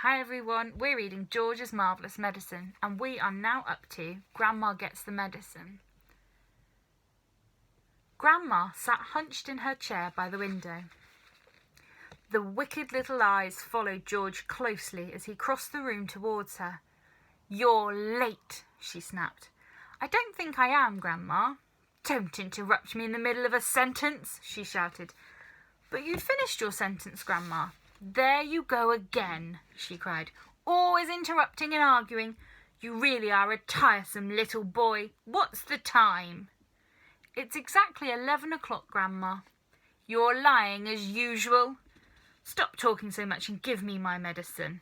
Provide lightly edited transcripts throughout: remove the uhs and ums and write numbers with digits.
Hi everyone, we're reading George's Marvellous Medicine and we are now up to Grandma Gets the Medicine. Grandma sat hunched in her chair by the window. The wicked little eyes followed George closely as he crossed the room towards her. "You're late," she snapped. "I don't think I am, Grandma." "Don't interrupt me in the middle of a sentence," she shouted. "But you'd finished your sentence, Grandma." "There you go again," she cried. "Always interrupting and arguing. You really are a tiresome little boy. What's the time?" "It's exactly 11 o'clock, Grandma." "You're lying as usual." "Stop talking so much and give me my medicine."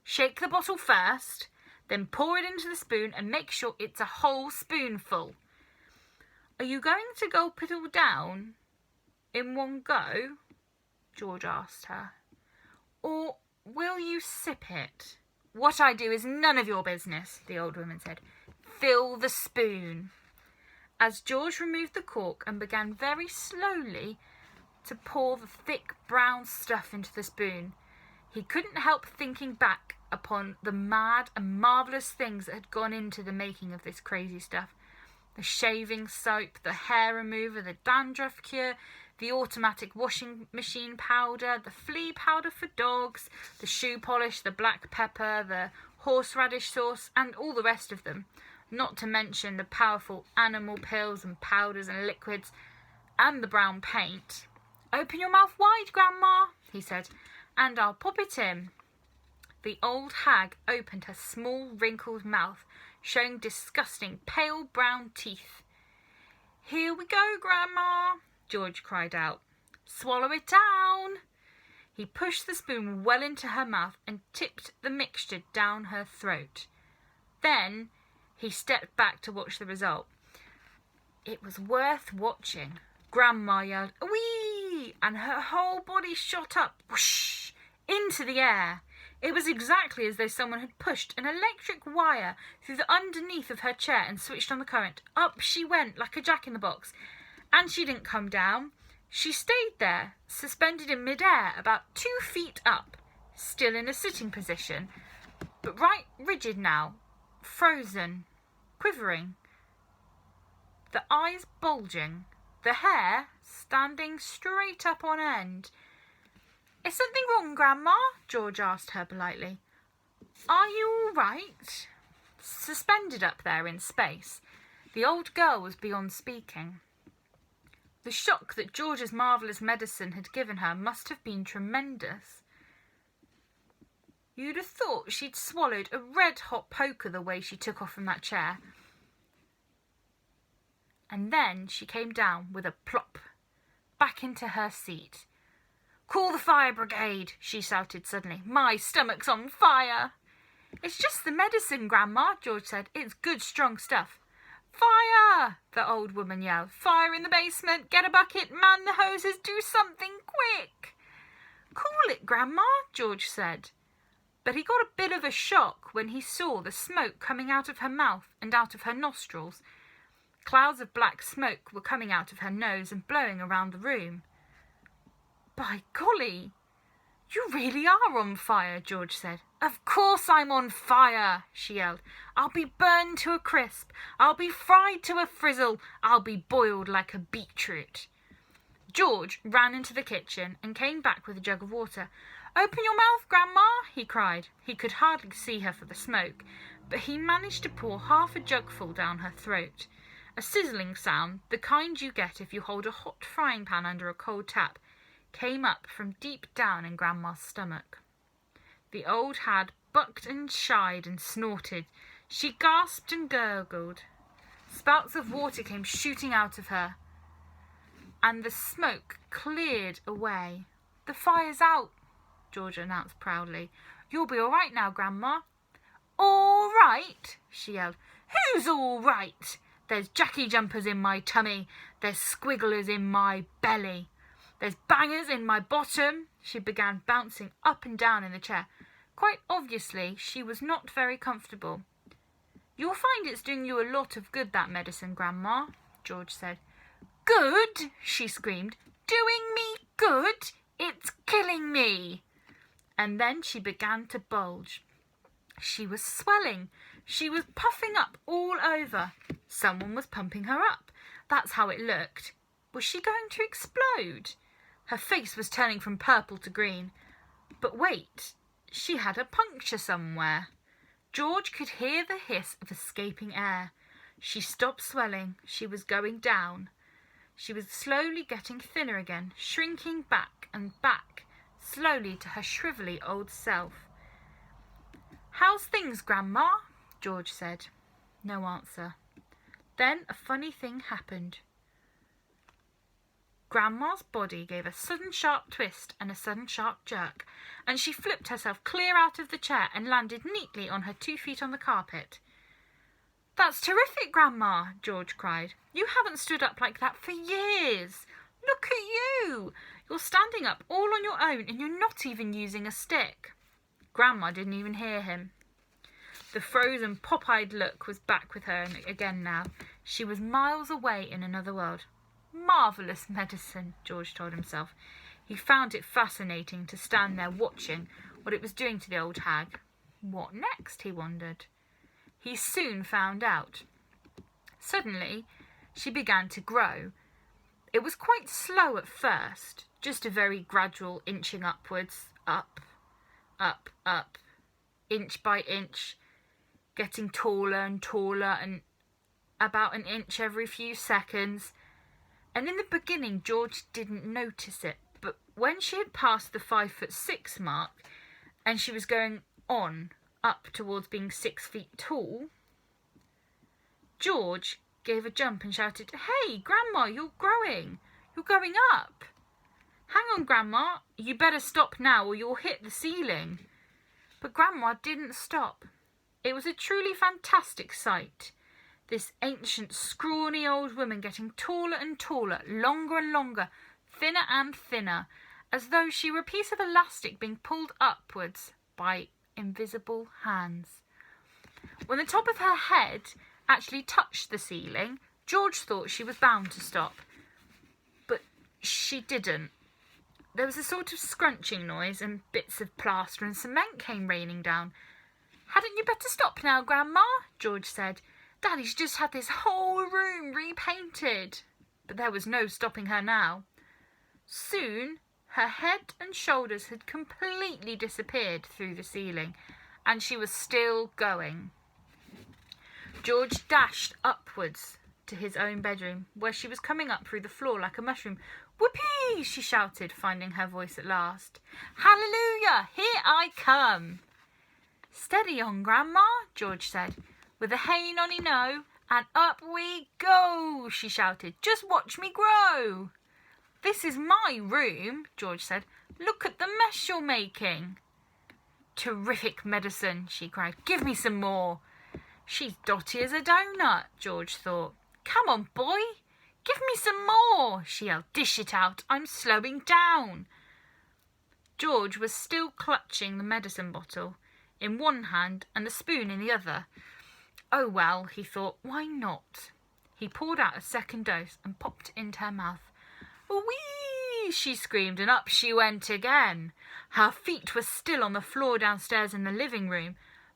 "Shake the bottle first, then pour it into the spoon and make sure it's a whole spoonful." "Are you going to gulp it all down in one go?" George asked her. "Or will you sip it?" "What I do is none of your business," the old woman said. "Fill the spoon." As George removed the cork and began very slowly to pour the thick brown stuff into the spoon, he couldn't help thinking back upon the mad and marvellous things that had gone into the making of this crazy stuff. The shaving soap, the hair remover, the dandruff cure, the automatic washing machine powder, the flea powder for dogs, the shoe polish, the black pepper, the horseradish sauce, and all the rest of them, not to mention the powerful animal pills and powders and liquids, and the brown paint. "Open your mouth wide, Grandma," he said, "and I'll pop it in." The old hag opened her small wrinkled mouth, showing disgusting pale brown teeth. "Here we go, Grandma," George cried out. "Swallow it down." He pushed the spoon well into her mouth and tipped the mixture down her throat. Then he stepped back to watch the result. It was worth watching. Grandma yelled, "Whee!" and her whole body shot up, whoosh, into the air. It was exactly as though someone had pushed an electric wire through the underneath of her chair and switched on the current. Up she went like a jack-in-the-box. And she didn't come down. She stayed there, suspended in mid-air, about 2 feet up, still in a sitting position, but right rigid now, frozen, quivering, the eyes bulging, the hair standing straight up on end. "Is something wrong, Grandma?" George asked her politely. "Are you all right?" Suspended up there in space, the old girl was beyond speaking. The shock that George's marvellous medicine had given her must have been tremendous. You'd have thought she'd swallowed a red-hot poker the way she took off from that chair. And then she came down with a plop, back into her seat. "Call the fire brigade," she shouted suddenly. "My stomach's on fire." "It's just the medicine, Grandma," George said. "It's good, strong stuff." "Fire!" the old woman yelled. "Fire in the basement! Get a bucket! Man the hoses! Do something quick!" "Cool it, Grandma," George said. But he got a bit of a shock when he saw the smoke coming out of her mouth and out of her nostrils. Clouds of black smoke were coming out of her nose and blowing around the room. "By golly, you really are on fire," George said. "Of course I'm on fire," she yelled. "I'll be burned to a crisp. I'll be fried to a frizzle. I'll be boiled like a beetroot." George ran into the kitchen and came back with a jug of water. "Open your mouth, Grandma," he cried. He could hardly see her for the smoke, but he managed to pour half a jugful down her throat. A sizzling sound, the kind you get if you hold a hot frying pan under a cold tap, came up from deep down in Grandma's stomach. The old hag bucked and shied and snorted. She gasped and gurgled. Spouts of water came shooting out of her, and the smoke cleared away. "The fire's out," George announced proudly. "You'll be all right now, Grandma." "All right?" she yelled. "Who's all right? There's Jackie jumpers in my tummy. There's squigglers in my belly. There's bangers in my bottom." She began bouncing up and down in the chair. Quite obviously, she was not very comfortable. "You'll find it's doing you a lot of good, that medicine, Grandma," George said. "Good?" she screamed. "Doing me good? It's killing me." and then she began to bulge. She was swelling. She was puffing up all over. Someone was pumping her up. That's how it looked. Was she going to explode? Her face was turning from purple to green. But wait, she had a puncture somewhere. George could hear the hiss of escaping air. She stopped swelling. She was going down. She was slowly getting thinner again, shrinking back and back, slowly to her shrivelly old self. "How's things, Grandma?" George said. No answer. Then a funny thing happened. Grandma's body gave a sudden sharp twist and a sudden sharp jerk, and she flipped herself clear out of the chair and landed neatly on her 2 feet on the carpet. "That's terrific, Grandma," George cried. "You haven't stood up like that for years. Look at you. You're standing up all on your own and you're not even using a stick." Grandma didn't even hear him. The frozen, pop-eyed look was back with her again now. She was miles away in another world. Marvellous medicine, George told himself. He found it fascinating to stand there watching what it was doing to the old hag. What next, he wondered. He soon found out. Suddenly, she began to grow. It was quite slow at first, just a very gradual inching upwards, up, up, up, inch by inch, getting taller and taller and about an inch every few seconds. And in the beginning, George didn't notice it, but when she had passed the 5'6" mark and she was going on up towards being 6 feet tall, George gave a jump and shouted, "Hey, Grandma, you're growing. You're going up. Hang on, Grandma. You better stop now or you'll hit the ceiling." But Grandma didn't stop. It was a truly fantastic sight. This ancient, scrawny old woman getting taller and taller, longer and longer, thinner and thinner, as though she were a piece of elastic being pulled upwards by invisible hands. When the top of her head actually touched the ceiling, George thought she was bound to stop. But she didn't. There was a sort of scrunching noise and bits of plaster and cement came raining down. "Hadn't you better stop now, Grandma?" George said. "Daddy's just had this whole room repainted." But there was no stopping her now. Soon her head and shoulders had completely disappeared through the ceiling, and she was still going. George dashed upwards to his own bedroom, where she was coming up through the floor like a mushroom. "Whoopee!" she shouted, finding her voice at last. "Hallelujah! Here I come!" "Steady on, Grandma," George said. "With a hey nonny no, and up we go," she shouted. "Just watch me grow." "This is my room," George said. "Look at the mess you're making." "Terrific medicine," she cried. "Give me some more." "She's dotty as a donut," George thought. "Come on, boy. Give me some more," she yelled. "Dish it out. I'm slowing down." George was still clutching the medicine bottle in one hand and the spoon in the other. Oh well, he thought, why not? He poured out a second dose and popped it into her mouth. "Whee!" she screamed, and up she went again. Her feet were still on the floor downstairs in the living room,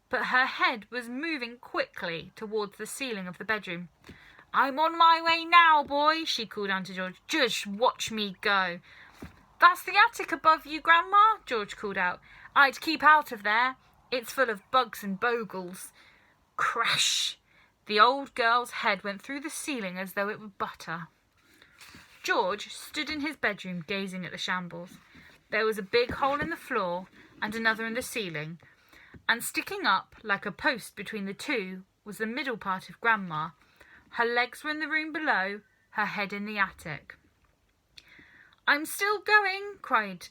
but her head was moving quickly towards the ceiling of the bedroom. "I'm on my way now, boy," she called down to George. "Just watch me go." "That's the attic above you, Grandma," George called out. "I'd keep out of there. It's full of bugs and bogles." Crash! The old girl's head went through the ceiling as though it were butter. George stood in his bedroom gazing at the shambles. There was a big hole in the floor and another in the ceiling, and sticking up like a post between the two was the middle part of Grandma. Her legs were in the room below, her head in the attic. "I'm still going," cried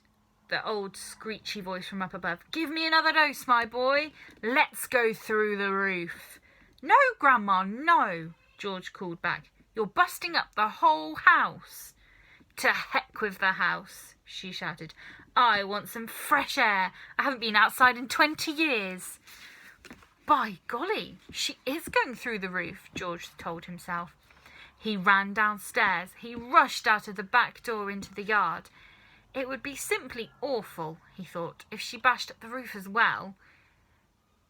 the old screechy voice from up above. "Give me another dose, my boy. Let's go through the roof." "No, Grandma, no," George called back. "You're busting up the whole house." "To heck with the house," she shouted. "I want some fresh air. I haven't been outside in 20 years. "By golly, she is going through the roof," George told himself. He ran downstairs. He rushed out of the back door into the yard. It would be simply awful, he thought, if she bashed up the roof as well.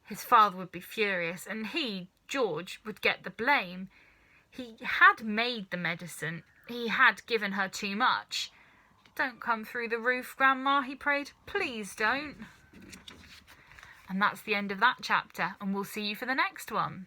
His father would be furious, and he, George, would get the blame. He had made the medicine. He had given her too much. "Don't come through the roof, Grandma," he prayed. "Please don't." And that's the end of that chapter, and we'll see you for the next one.